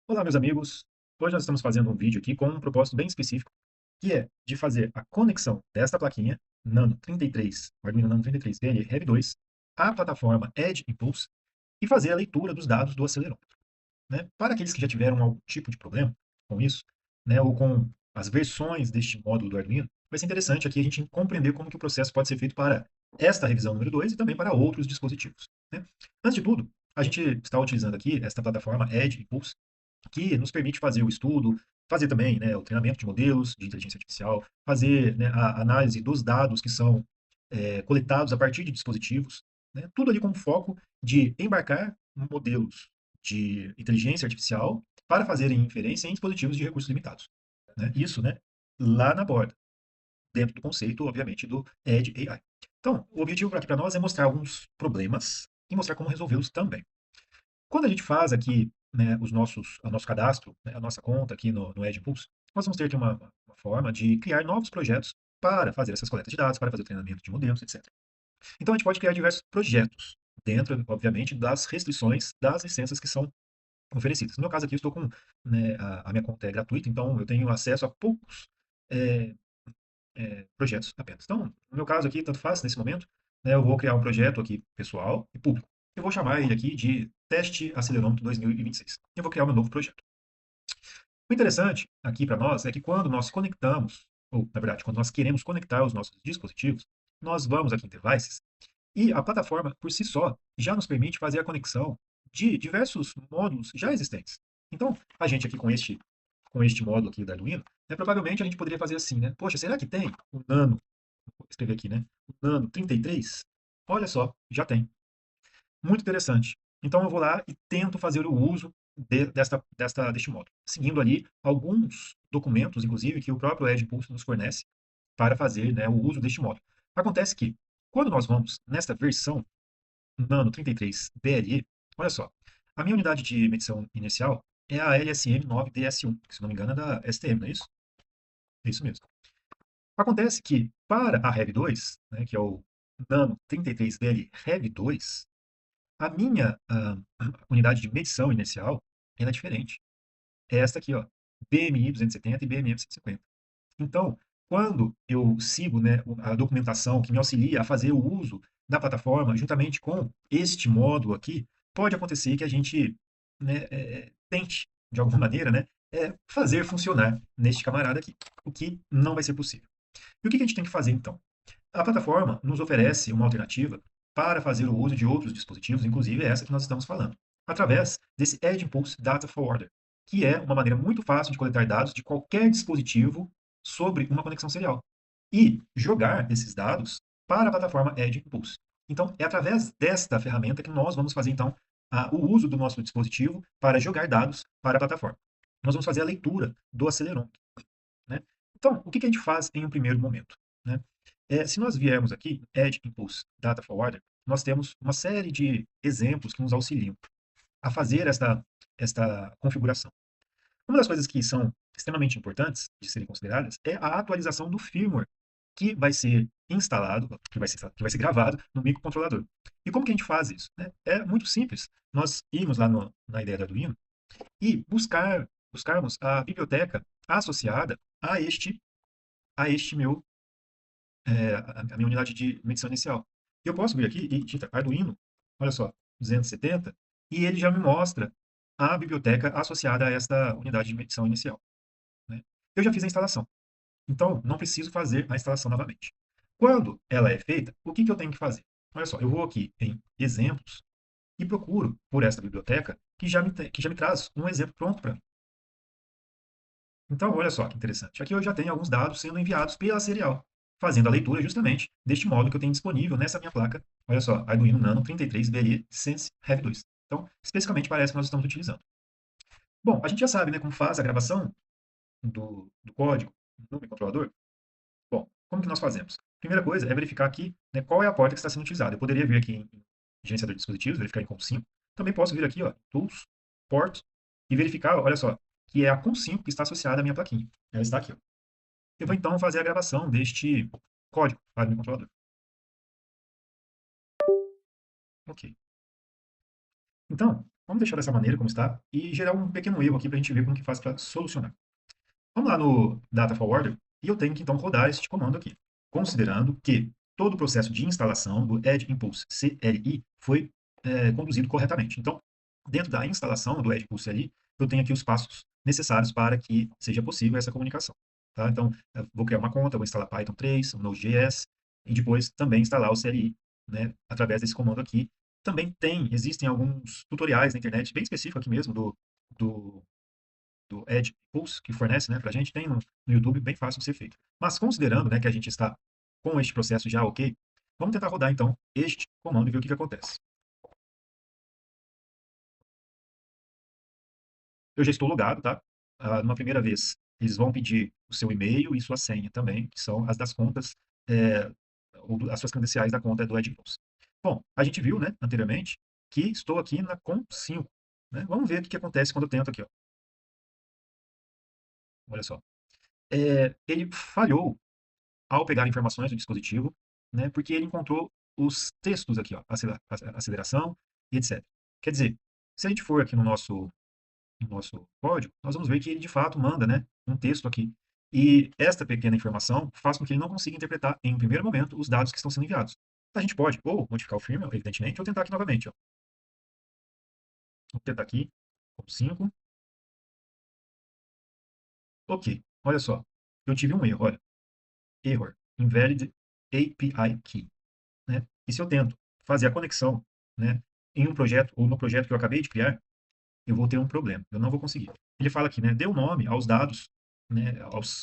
Olá, meus amigos. Hoje nós estamos fazendo um vídeo aqui com um propósito bem específico, que é de fazer a conexão desta plaquinha Nano 33, o Arduino Nano 33 BL Rev 2, à plataforma Edge Impulse e fazer a leitura dos dados do acelerômetro, né? Para aqueles que já tiveram algum tipo de problema com isso, né, ou com as versões deste módulo do Arduino, vai ser interessante aqui a gente compreender como que o processo pode ser feito para esta revisão número 2 e também para outros dispositivos, né? Antes de tudo, a gente está utilizando aqui esta plataforma Edge Impulse, que nos permite fazer o estudo, fazer também, né, o treinamento de modelos de inteligência artificial, fazer, né, a análise dos dados que são coletados a partir de dispositivos, né, tudo ali com foco de embarcar modelos de inteligência artificial para fazerem inferência em dispositivos de recursos limitados, né? Isso, né, lá na borda, dentro do conceito, obviamente, do Edge AI. Então, o objetivo aqui para nós é mostrar alguns problemas e mostrar como resolvê-los também. Quando a gente faz aqui, né, o nosso cadastro, né, a nossa conta aqui no Edge Impulse, nós vamos ter aqui uma forma de criar novos projetos para fazer essas coletas de dados, para fazer o treinamento de modelos, etc. Então a gente pode criar diversos projetos, dentro, obviamente, das restrições das licenças que são oferecidas. No meu caso aqui, eu estou com, né, a minha conta é gratuita, então eu tenho acesso a poucos é, projetos apenas. Então, no meu caso aqui, tanto faz nesse momento, né, eu vou criar um projeto aqui pessoal e público. Eu vou chamar ele aqui de Teste Acelerômetro 2026. Eu vou criar um novo projeto. O interessante aqui para nós é que quando nós conectamos, ou na verdade, quando nós queremos conectar os nossos dispositivos, nós vamos aqui em Devices e a plataforma por si só já nos permite fazer a conexão de diversos módulos já existentes. Então, a gente aqui com este módulo aqui da Arduino, né, provavelmente a gente poderia fazer assim, né? Poxa, será que tem o Nano, vou escrever aqui, né? O Nano 33? Olha só, já tem. Muito interessante. Então eu vou lá e tento fazer o uso deste módulo, seguindo ali alguns documentos, inclusive, que o próprio Edge Impulse nos fornece para fazer, né, o uso deste módulo. Acontece que, quando nós vamos nesta versão Nano 33 BLE, olha só, a minha unidade de medição inicial é a LSM9DS1, que se não me engano é da STM, não é isso? É isso mesmo. Acontece que, para a Rev 2, né, que é o Nano 33 BL Rev 2, a minha unidade de medição inicial ela é diferente. É esta aqui, ó, BMI 270 e BMM 150. Então, quando eu sigo, né, a documentação que me auxilia a fazer o uso da plataforma, juntamente com este módulo aqui, pode acontecer que a gente, né, tente, de alguma maneira, né, fazer funcionar neste camarada aqui, o que não vai ser possível. E o que a gente tem que fazer, então? A plataforma nos oferece uma alternativa para fazer o uso de outros dispositivos, inclusive essa que nós estamos falando, através desse Edge Impulse Data Forwarder, que é uma maneira muito fácil de coletar dados de qualquer dispositivo sobre uma conexão serial e jogar esses dados para a plataforma Edge Impulse. Então, é através desta ferramenta que nós vamos fazer, então, o uso do nosso dispositivo para jogar dados para a plataforma. Nós vamos fazer a leitura do acelerômetro, né? Então, o que a gente faz em um primeiro momento, né? Se nós viermos aqui, Edge Impulse Data Forwarder, nós temos uma série de exemplos que nos auxiliam a fazer esta configuração. Uma das coisas que são extremamente importantes de serem consideradas é a atualização do firmware que vai ser instalado, que vai ser gravado no microcontrolador. E como que a gente faz isso, né? É muito simples. Nós irmos lá na ideia do Arduino e buscarmos a biblioteca associada a este meu a minha unidade de medição inicial. Eu posso vir aqui e digitar Arduino, olha só, 270, e ele já me mostra a biblioteca associada a esta unidade de medição inicial, né? Eu já fiz a instalação, então não preciso fazer a instalação novamente. Quando ela é feita, o que eu tenho que fazer? Olha só, eu vou aqui em exemplos e procuro por esta biblioteca que já me traz um exemplo pronto para mim. Então, olha só que interessante. Aqui eu já tenho alguns dados sendo enviados pela serial, fazendo a leitura justamente deste módulo que eu tenho disponível nessa minha placa. Olha só, Arduino Nano 33 BLE Sense Rev 2. Então, especificamente parece que nós estamos utilizando. Bom, a gente já sabe, né, como faz a gravação do código no microcontrolador. Bom, como que nós fazemos? Primeira coisa é verificar aqui, né, qual é a porta que está sendo utilizada. Eu poderia vir aqui em gerenciador de dispositivos, verificar em COM5. Também posso vir aqui, ó, Tools, Port, e verificar, olha só, que é a COM5 que está associada à minha plaquinha. Ela está aqui, ó. Eu vou então fazer a gravação deste código para o meu controlador. Ok. Então, Vamos deixar dessa maneira como está e gerar um pequeno erro aqui para a gente ver como que faz para solucionar. Vamos lá no Data Forwarder e eu tenho que então rodar este comando aqui, considerando que todo o processo de instalação do Edge Impulse CLI foi conduzido corretamente. Então, dentro da instalação do Edge Impulse CLI, eu tenho aqui os passos necessários para que seja possível essa comunicação. Tá? Então, vou criar uma conta, vou instalar Python 3, o Node.js, e depois também instalar o CLI, né, através desse comando aqui. Também existem alguns tutoriais na internet, bem específicos aqui mesmo, do do Edge Pulse, que fornece, né, para a gente, tem no YouTube, bem fácil de ser feito. Mas considerando, né, que a gente está com este processo já ok, vamos tentar rodar então este comando e ver o que acontece. Eu já estou logado, tá? Numa primeira vez, eles vão pedir o seu e-mail e sua senha também, que são as das contas, é, as suas credenciais da conta do Edge Pulse. Bom, a gente viu, né, anteriormente, que estou aqui na COM5. Né? Vamos ver o que acontece quando eu tento aqui, ó. Olha só. Ele falhou ao pegar informações do dispositivo, né, porque ele encontrou os textos aqui, ó, aceleração e etc. Quer dizer, se a gente for aqui no nosso código, nós vamos ver que ele de fato manda, né, um texto aqui. E esta pequena informação faz com que ele não consiga interpretar em um primeiro momento os dados que estão sendo enviados. A gente pode ou modificar o firmware, evidentemente, ou tentar aqui novamente. Ó. Vou tentar aqui, com 5. Ok, olha só. Eu tive um erro, olha. Error, invalid API key. Né? E se eu tento fazer a conexão, né, em um projeto ou no projeto que eu acabei de criar, eu vou ter um problema, eu não vou conseguir. Ele fala aqui, né, deu nome aos dados, né,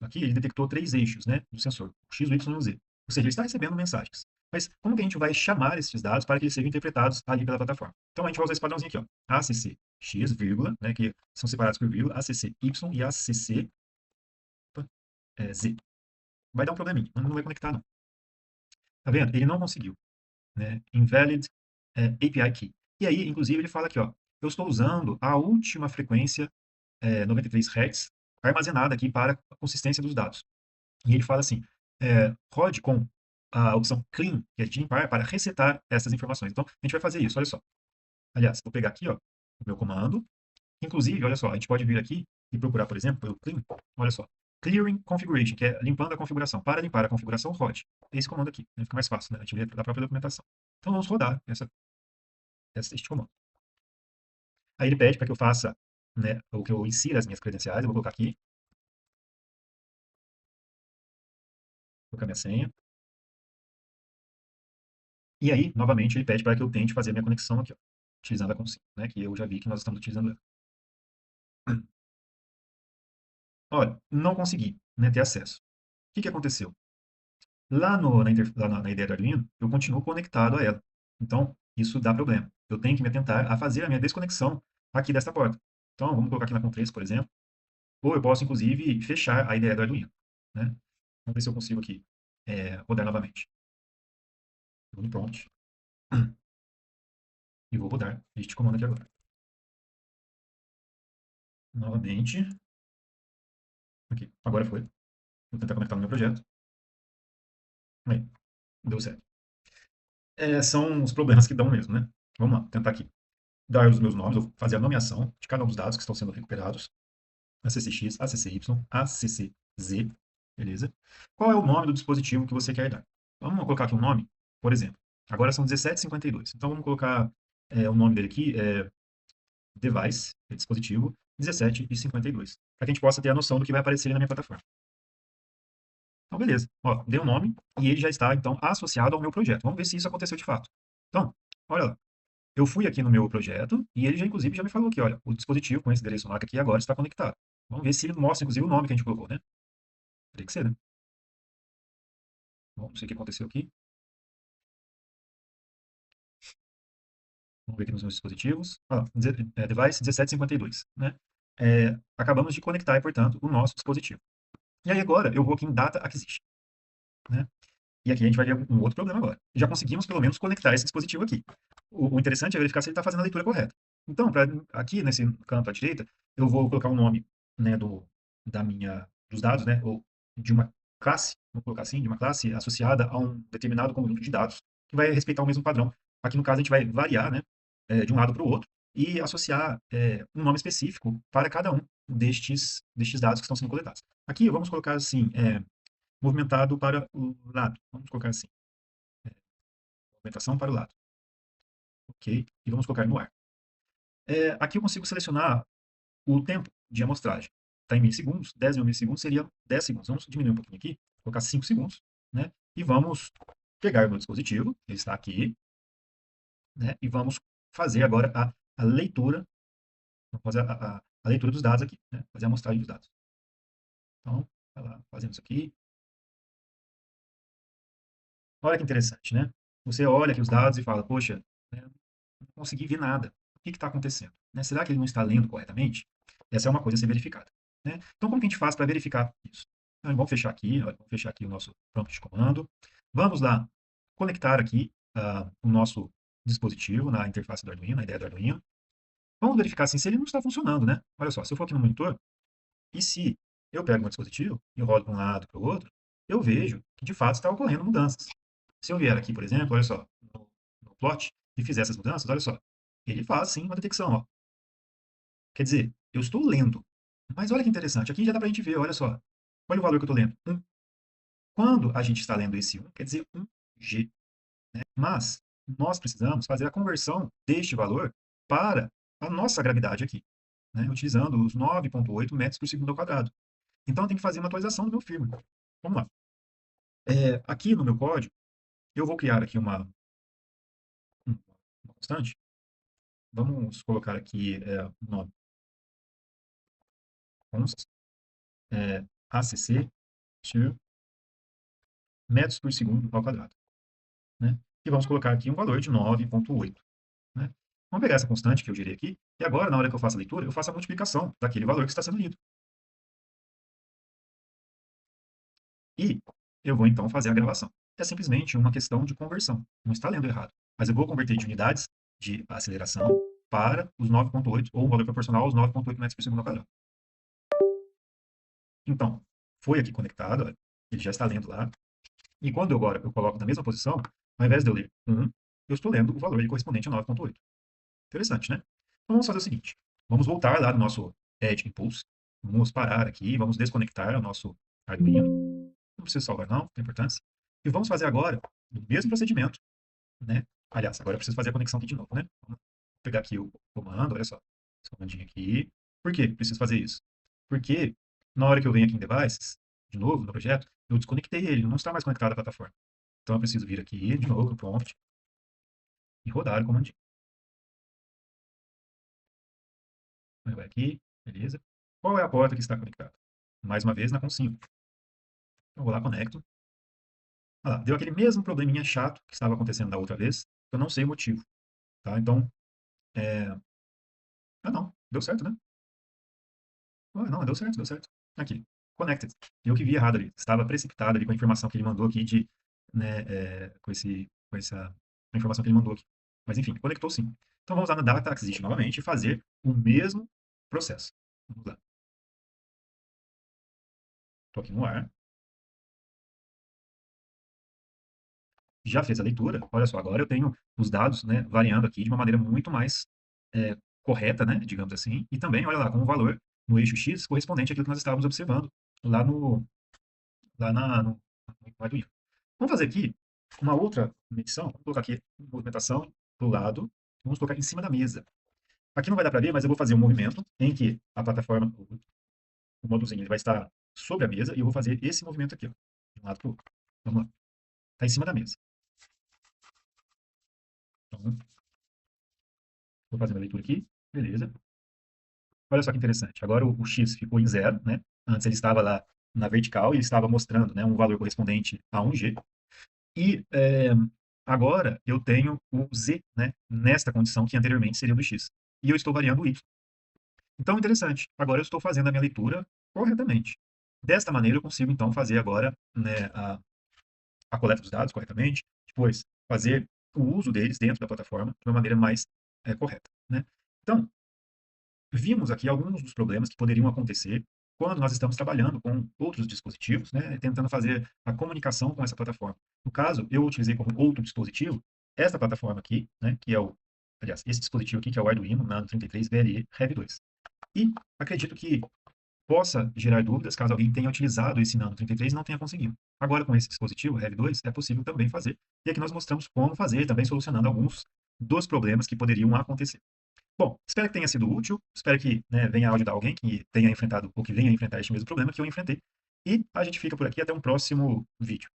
aqui ele detectou 3 eixos, né, do sensor, X, Y e Z. Ou seja, ele está recebendo mensagens. Mas como que a gente vai chamar esses dados para que eles sejam interpretados ali pela plataforma? Então a gente vai usar esse padrãozinho aqui, ó, ACC X, vírgula, né, que são separados por vírgula, ACC Y e ACC Z. Vai dar um probleminha, não vai conectar não. Tá vendo? Ele não conseguiu. Né? Invalid API Key. E aí, inclusive, ele fala aqui, ó, eu estou usando a última frequência 93 Hz armazenada aqui para a consistência dos dados. E ele fala assim, rode com a opção clean, que é de limpar, para resetar essas informações. Então, a gente vai fazer isso, olha só. Aliás, vou pegar aqui, ó, o meu comando. Inclusive, olha só, a gente pode vir aqui e procurar, por exemplo, pelo clean, olha só, clearing configuration, que é limpando a configuração. Para limpar a configuração, rode. Esse comando aqui, né? Fica mais fácil, né? A gente vê da própria documentação. Então, vamos rodar este comando. Aí ele pede para que eu faça, né, ou que eu insira as minhas credenciais, eu vou colocar aqui, colocar minha senha. E aí, novamente, ele pede para que eu tente fazer minha conexão aqui, ó, utilizando a consigna, né, que eu já vi que nós estamos utilizando ela. Olha, não consegui, né, ter acesso. O que que aconteceu? Lá, lá na ideia do Arduino, eu continuo conectado a ela. Então, isso dá problema. Eu tenho que me atentar a fazer a minha desconexão aqui desta porta. Então, vamos colocar aqui na COM3, por exemplo. Ou eu posso, inclusive, fechar a ideia do Arduino. Né? Vamos ver se eu consigo aqui rodar novamente. Vou no prompt e vou rodar este comando aqui agora. Novamente. Aqui, agora foi. Vou tentar conectar no meu projeto. Aí, deu certo. São os problemas que dão mesmo, né? Vamos lá, tentar aqui. Dar os meus nomes, vou fazer a nomeação de cada um dos dados que estão sendo recuperados. ACCX, ACCY, ACCZ, beleza? Qual é o nome do dispositivo que você quer dar? Vamos colocar aqui um nome, por exemplo. Agora são 1752. Então vamos colocar o nome dele aqui, device, dispositivo, 1752, para que a gente possa ter a noção do que vai aparecer na minha plataforma. Então, beleza. Ó, dei um nome e ele já está, então, associado ao meu projeto. Vamos ver se isso aconteceu de fato. Então, olha lá. Eu fui aqui no meu projeto e ele já, inclusive, já me falou aqui, olha, o dispositivo com esse endereço MAC aqui agora está conectado. Vamos ver se ele mostra, inclusive, o nome que a gente colocou, né? Teria que ser, né? Bom, não sei o que aconteceu aqui. Vamos ver aqui nos meus dispositivos. Device 1752, né? Acabamos de conectar, portanto, o nosso dispositivo. E aí agora eu vou aqui em Data Acquisition, né? E aqui a gente vai ver um outro problema agora. Já conseguimos, pelo menos, conectar esse dispositivo aqui. O interessante é verificar se ele está fazendo a leitura correta. Então, aqui nesse canto à direita, eu vou colocar um nome, né, dos dados, né, ou de uma classe, vou colocar assim, de uma classe associada a um determinado conjunto de dados, que vai respeitar o mesmo padrão. Aqui, no caso, a gente vai variar, né, de um lado para o outro, e associar um nome específico para cada um destes dados que estão sendo coletados. Aqui vamos colocar assim, movimentado para o lado. Vamos colocar assim, movimentação para o lado. Ok? E vamos colocar no ar. Aqui eu consigo selecionar o tempo de amostragem. Está em milissegundos, 10 mil milissegundos seria 10 segundos. Vamos diminuir um pouquinho aqui, colocar 5 segundos, né? E vamos pegar o meu dispositivo, ele está aqui, né? E vamos fazer agora a leitura, vamos fazer a leitura dos dados aqui, né? Fazer a amostragem dos dados. Então, vai lá, fazendo isso aqui. Olha que interessante, né? Você olha aqui os dados e fala, poxa, né, não consegui ver nada. O que está acontecendo? Né? Será que ele não está lendo corretamente? Essa é uma coisa a ser verificada. Né? Então, como que a gente faz para verificar isso? Então, vamos fechar aqui, olha, vamos fechar aqui o nosso prompt de comando. Vamos lá conectar aqui o nosso dispositivo na interface do Arduino, na ideia do Arduino. Vamos verificar assim, se ele não está funcionando, né? Olha só, se eu for aqui no monitor, e se eu pego meu dispositivo e rolo para um lado e para o outro, eu vejo que de fato está ocorrendo mudanças. Se eu vier aqui, por exemplo, olha só, no plot, e fizer essas mudanças, olha só, ele faz sim uma detecção, ó. Quer dizer, eu estou lendo. Mas olha que interessante, aqui já dá para a gente ver, olha só. Olha o valor que eu estou lendo, 1. Quando a gente está lendo esse 1, quer dizer 1G. Né? Mas nós precisamos fazer a conversão deste valor para a nossa gravidade aqui, né? Utilizando os 9,8 metros por segundo ao quadrado. Então eu tenho que fazer uma atualização do meu firmware. Vamos lá. Aqui no meu código, eu vou criar aqui uma constante. Vamos colocar aqui o nome const ACC to metros por segundo ao quadrado. Né? E vamos colocar aqui um valor de 9,8. Né? Vamos pegar essa constante que eu gerei aqui, e agora, na hora que eu faço a leitura, eu faço a multiplicação daquele valor que está sendo lido. E eu vou, então, fazer a gravação. É simplesmente uma questão de conversão. Não está lendo errado. Mas eu vou converter de unidades de aceleração para os 9,8, ou um valor proporcional aos 9,8 metros por segundo ao quadrado. Então, foi aqui conectado, olha, ele já está lendo lá. E quando agora eu coloco na mesma posição, ao invés de eu ler 1, eu estou lendo o valor correspondente a 9,8. Interessante, né? Então vamos fazer o seguinte. Vamos voltar lá no nosso Edge Impulse. Vamos parar aqui, vamos desconectar o nosso Arduino. Não precisa salvar não, não tem importância. E vamos fazer agora o mesmo procedimento, né? Aliás, agora eu preciso fazer a conexão aqui de novo, né? Vamos pegar aqui o comando, olha só. Esse comandinho aqui. Por que preciso fazer isso? Porque na hora que eu venho aqui em Devices, de novo, no projeto, eu desconectei ele, não está mais conectado à plataforma. Então eu preciso vir aqui, de novo, no prompt, e rodar o comandinho. Vai aqui, beleza. Qual é a porta que está conectada? Mais uma vez na com5. Eu vou lá, conecto. Olha lá, deu aquele mesmo probleminha chato que estava acontecendo da outra vez. Eu não sei o motivo. Tá? Então, não, deu certo, né? Não, deu certo, deu certo. Aqui, connected. Eu que vi errado ali. Estava precipitado ali com a informação que ele mandou aqui né, com essa informação que ele mandou aqui. Mas enfim, conectou sim. Então vamos lá na Data Acquisition novamente e fazer o mesmo processo. Vamos lá. Estou aqui no ar. Já fez a leitura. Olha só, agora eu tenho os dados, né, variando aqui de uma maneira muito mais correta, né, digamos assim. E também, olha lá, com o valor no eixo X correspondente àquilo que nós estávamos observando lá no Arduino. Vamos fazer aqui uma outra medição. Vamos colocar aqui movimentação do lado. Vamos colocar em cima da mesa. Aqui não vai dar para ver, mas eu vou fazer um movimento em que a plataforma, o módulozinho, ele vai estar sobre a mesa e eu vou fazer esse movimento aqui, ó, de um lado para o outro. Vamos lá. Está em cima da mesa. Então, vou fazer a leitura aqui. Beleza. Olha só que interessante. Agora o X ficou em zero, né? Antes ele estava lá na vertical e ele estava mostrando, né, um valor correspondente a 1G. E agora eu tenho o Z, né, nesta condição que anteriormente seria do X. E eu estou variando o Y. Então, interessante. Agora eu estou fazendo a minha leitura corretamente. Desta maneira eu consigo, então, fazer agora, né, a coleta dos dados corretamente, depois fazer o uso deles dentro da plataforma de uma maneira mais correta, né? Então, vimos aqui alguns dos problemas que poderiam acontecer quando nós estamos trabalhando com outros dispositivos, né, tentando fazer a comunicação com essa plataforma. No caso, eu utilizei como outro dispositivo esta plataforma aqui, né, que é o aliás, esse dispositivo aqui, que é o Arduino Nano 33 VLE Rev 2. E acredito que possa gerar dúvidas caso alguém tenha utilizado esse Nano 33 e não tenha conseguido. Agora, com esse dispositivo Rev 2, é possível também fazer, e aqui nós mostramos como fazer, também solucionando alguns dos problemas que poderiam acontecer. Bom, espero que tenha sido útil, espero que, né, venha ajudar alguém que tenha enfrentado ou que venha enfrentar este mesmo problema que eu enfrentei, e a gente fica por aqui até um próximo vídeo.